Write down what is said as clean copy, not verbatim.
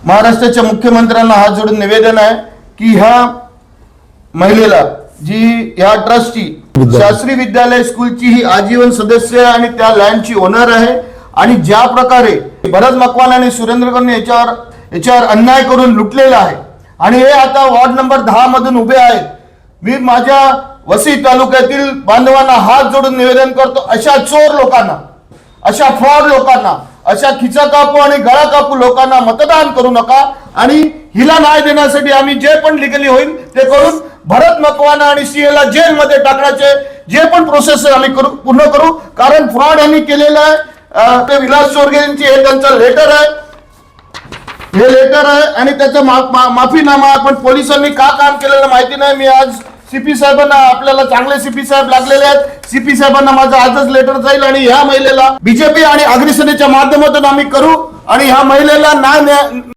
महाराष्ट्राच्या मुख्यमंत्र्यांना हात जोडून निवेदन आहे की ह्या महिलेला जी ह्या ट्रस्टची शास्त्री विद्यालय स्कूलची ही आजीवन सदस्य आहे आणि त्या लँडची ओनर आहे आणि ज्या प्रकारे भरत मकवाना आणि सुरेंद्र कर्ण याच्यावर अन्याय करून लुटलेला आहे आणि हे आता वॉर्ड नंबर 10 मधून उभे आहेत। मी माझ्या वसई तालुक्यातील बांधवांना हात जोडून निवेदन करतो, अशा चोर लोकांना, अशा फ्रॉड लोकांना, अशा खिचा कापू आणि गळा कापू लोकांना मतदान करू नका आणि हिला न्याय देण्यासाठी आम्ही जे पण लिगली होईल ते करून भरत मकवाना आणि सीएला जेलमध्ये टाकण्याचे जे पण प्रोसेस आम्ही पूर्ण करू। कारण फ्रॉड यांनी केलेला आहे। ते विलास चोरगेंची हे त्यांचं लेटर आहे, हे लेटर आहे आणि त्याचा माफीनामा आपण पोलिसांनी का काम केलेलं माहिती नाही। मी आज सीपी साहेबांना, आपल्याला चांगले सीपी साहेब लागलेले आहेत, सीपी साहेबांना माझं आजच लेटर जाईल आणि ह्या महिलेला बीजेपी आणि अग्निसेनेच्या माध्यमातून आम्ही करू आणि ह्या महिलेला न्याय